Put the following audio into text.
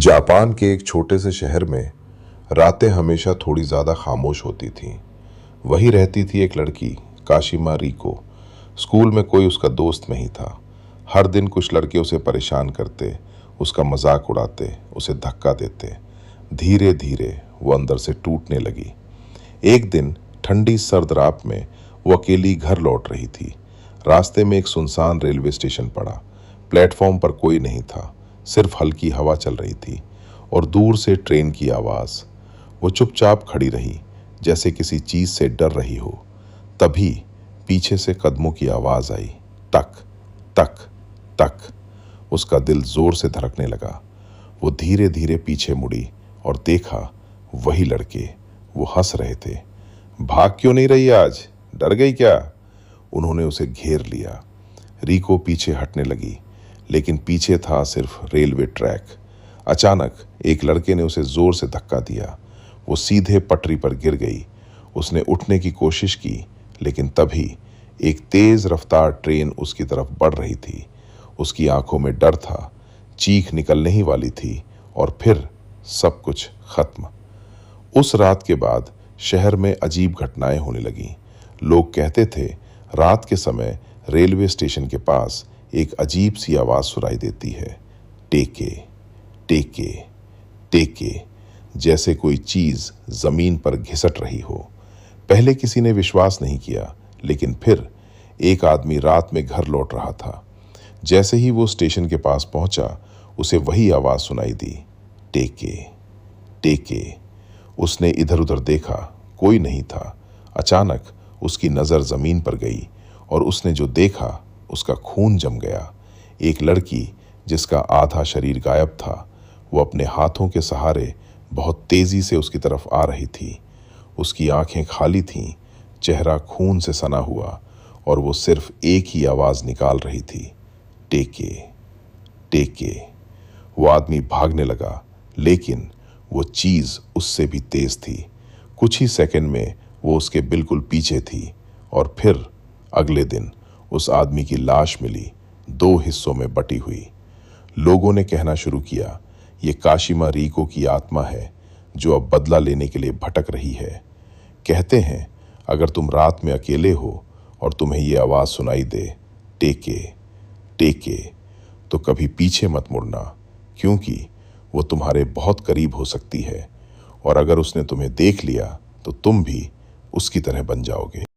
Japan के एक छोटे से शहर में रातें हमेशा थोड़ी ज़्यादा खामोश होती थीं। वहीं रहती थी एक लड़की, काशिमा रिको। स्कूल में कोई उसका दोस्त नहीं था। हर दिन कुछ लड़के उसे परेशान करते, उसका मजाक उड़ाते, उसे धक्का देते। धीरे धीरे वो अंदर से टूटने लगी। एक दिन ठंडी सर्द रात में वो अकेली घर लौट रही थी। रास्ते में एक सुनसान रेलवे स्टेशन पड़ा। प्लेटफॉर्म पर कोई नहीं था, सिर्फ हल्की हवा चल रही थी और दूर से ट्रेन की आवाज़। वो चुपचाप खड़ी रही, जैसे किसी चीज़ से डर रही हो। तभी पीछे से कदमों की आवाज़ आई, तक तक तक। उसका दिल जोर से धड़कने लगा। वो धीरे धीरे पीछे मुड़ी और देखा, वही लड़के। वो हंस रहे थे। भाग क्यों नहीं रही आज, डर गई क्या? उन्होंने उसे घेर लिया। रिको पीछे हटने लगी, लेकिन पीछे था सिर्फ रेलवे ट्रैक। अचानक एक लड़के ने उसे जोर से धक्का दिया। वो सीधे पटरी पर गिर गई। उसने उठने की कोशिश की, लेकिन तभी एक तेज रफ्तार ट्रेन उसकी तरफ बढ़ रही थी। उसकी आंखों में डर था, चीख निकलने ही वाली थी और फिर सब कुछ खत्म। उस रात के बाद शहर में अजीब घटनाएं होने लगीं। लोग कहते थे, रात के समय रेलवे स्टेशन के पास एक अजीब सी आवाज सुनाई देती है, टेके टेके टेके, जैसे कोई चीज जमीन पर घिसट रही हो। पहले किसी ने विश्वास नहीं किया, लेकिन फिर एक आदमी रात में घर लौट रहा था। जैसे ही वो स्टेशन के पास पहुंचा, उसे वही आवाज सुनाई दी, टेके टेके। उसने इधर उधर देखा, कोई नहीं था। अचानक उसकी नजर जमीन पर गई और उसने जो देखा, उसका खून जम गया। एक लड़की जिसका आधा शरीर गायब था, वो अपने हाथों के सहारे बहुत तेजी से उसकी तरफ आ रही थी। उसकी आंखें खाली थीं, चेहरा खून से सना हुआ, और वो सिर्फ एक ही आवाज निकाल रही थी, टेके टेके। वो आदमी भागने लगा, लेकिन वो चीज उससे भी तेज थी। कुछ ही सेकंड में वो उसके बिल्कुल पीछे थी। और फिर अगले दिन उस आदमी की लाश मिली, 2 हिस्सों में बटी हुई। लोगों ने कहना शुरू किया, ये काशिमा रिको की आत्मा है, जो अब बदला लेने के लिए भटक रही है। कहते हैं, अगर तुम रात में अकेले हो और तुम्हें ये आवाज सुनाई दे, टेके टेके, तो कभी पीछे मत मुड़ना, क्योंकि वो तुम्हारे बहुत करीब हो सकती है। और अगर उसने तुम्हें देख लिया, तो तुम भी उसकी तरह बन जाओगे।